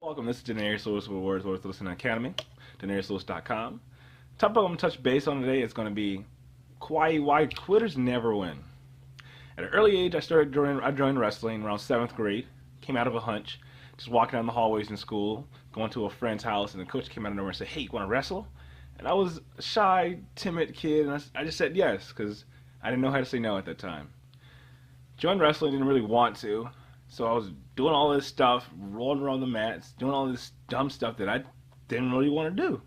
Welcome, this is Daenerys Lewis with Words Worth Listening Academy, DaenerysLewis.com. Topic I'm going to touch base on today is going to be why quitters never win. At an early age, I joined wrestling around 7th grade, came out of a hunch, just walking down the hallways in school, going to a friend's house, and the coach came out of nowhere and said, "Hey, you want to wrestle?" And I was a shy, timid kid, and I just said yes, because I didn't know how to say no at that time. Joined wrestling, didn't really want to, so I was doing all this stuff, rolling around the mats, doing all this dumb stuff that I didn't really want to do.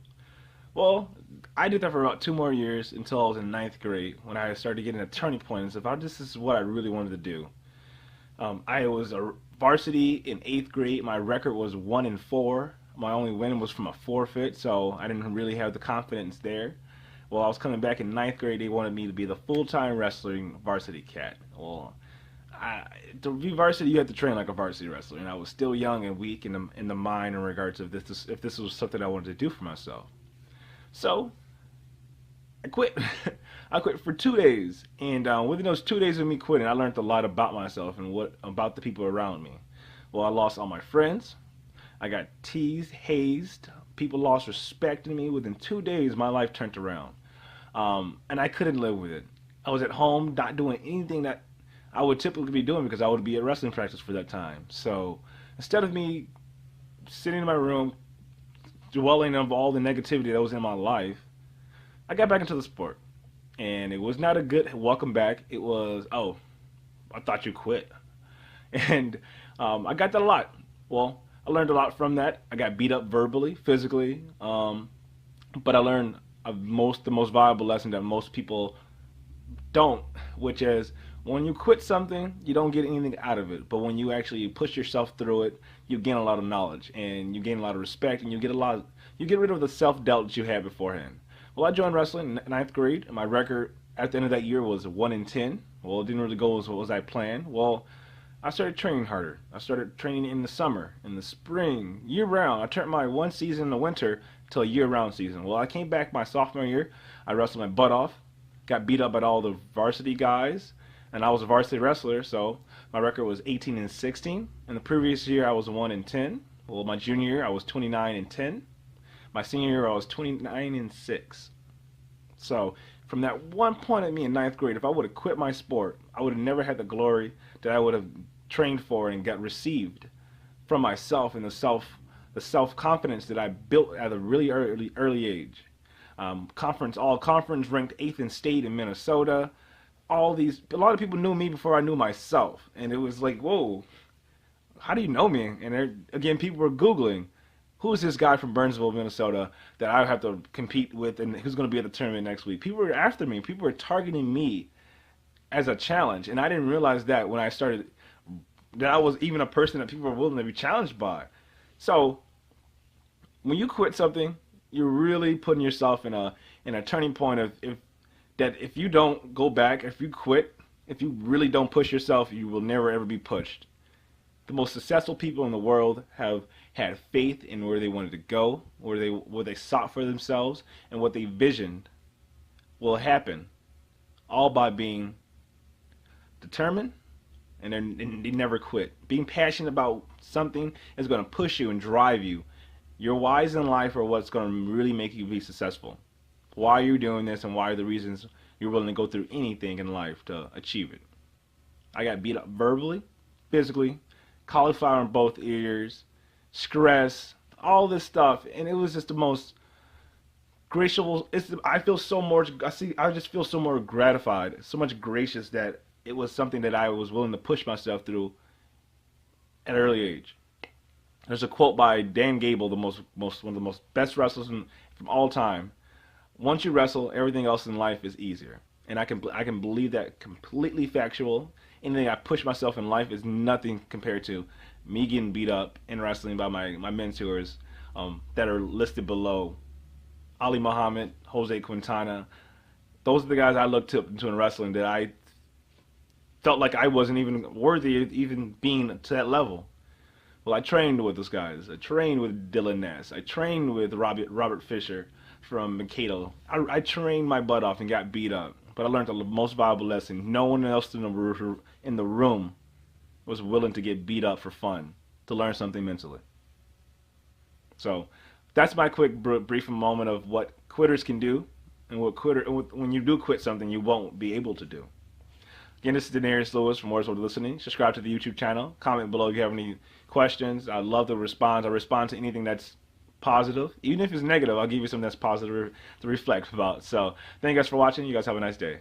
Well, I did that for about 2 more years until I was in 9th grade when I started getting a turning point and said, this is what I really wanted to do. I was a varsity in 8th grade. My record was 1-4. My only win was from a forfeit, so I didn't really have the confidence there. Well, I was coming back in 9th grade. They wanted me to be the full-time wrestling varsity cat. Well, to be varsity, you have to train like a varsity wrestler, and I was still young and weak in the mind in regards of if this was something I wanted to do for myself. So I quit. I quit for 2 days, and within those 2 days of me quitting, I learned a lot about myself and about the people around me. Well, I lost all my friends. I got teased, hazed. People lost respect in me. Within 2 days, my life turned around, and I couldn't live with it. I was at home, not doing anything that I would typically be doing because I would be at wrestling practice for that time. So instead of me sitting in my room dwelling on all the negativity that was in my life, I got back into the sport. And it was not a good welcome back. It was, "Oh, I thought you quit." And I got that a lot. Well, I learned a lot from that. I got beat up verbally, physically, but I learned the most valuable lesson that most people don't, which is when you quit something, you don't get anything out of it. But when you actually push yourself through it, you gain a lot of knowledge and you gain a lot of respect, and you get rid of the self-doubt that you had beforehand. Well, I joined wrestling in 9th grade, and my record at the end of that year was 1-10. Well, it didn't really go as I planned. Well, I started training harder. I started training in the summer, in the spring, year round. I turned my one season in the winter to a year-round season. Well, I came back my sophomore year. I wrestled my butt off, got beat up by all the varsity guys, and I was a varsity wrestler, so my record was 18-16. In the previous year, I was 1-10. Well, my junior year, I was 29-10. My senior year, I was 29-6. So from that one point at me in 9th grade, if I would have quit my sport, I would have never had the glory that I would have trained for and got received from myself, and the self confidence that I built at a really early age. All conference ranked 8th in state in Minnesota. A lot of people knew me before I knew myself, and it was like, whoa, how do you know me? And again, people were Googling, who is this guy from Burnsville, Minnesota, that I have to compete with, and who's going to be at the tournament next week? People were after me. People were targeting me as a challenge, and I didn't realize that when I started, that I was even a person that people were willing to be challenged by. So when you quit something, you're really putting yourself in a turning point of if you don't go back, if you quit, if you really don't push yourself, you will never ever be pushed. The most successful people in the world have had faith in where they wanted to go, where they sought for themselves, and what they visioned will happen, all by being determined, and they never quit. Being passionate about something is going to push you and drive you. Your whys in life are what's going to really make you be successful. Why you're doing this, and why are the reasons you're willing to go through anything in life to achieve it. I got beat up verbally, physically, cauliflower in both ears, stress, all this stuff, and it was just the most gracious. I just feel so more gratified, so much gracious that it was something that I was willing to push myself through at an early age. There's a quote by Dan Gable, one of the most best wrestlers from all time. Once you wrestle, everything else in life is easier, and I can believe that completely factual. Anything I push myself in life is nothing compared to me getting beat up in wrestling by my mentors that are listed below. Ali Muhammad, Jose Quintana. Those are the guys I looked up to in wrestling that I felt like I wasn't even worthy of even being to that level. Well, I trained with those guys. I trained with Dylan Ness. I trained with Robert Fisher from Mankato. I trained my butt off and got beat up. But I learned the most valuable lesson. No one else in the room was willing to get beat up for fun, to learn something mentally. So that's my quick brief moment of what quitters can do, and when you do quit something you won't be able to do. Again, this is Denarius Lewis from Words Worth Listening. Subscribe to the YouTube channel. Comment below if you have any questions. I'd love to respond. I respond to anything that's positive. Even if it's negative, I'll give you something that's positive to reflect about. So thank you guys for watching. You guys have a nice day.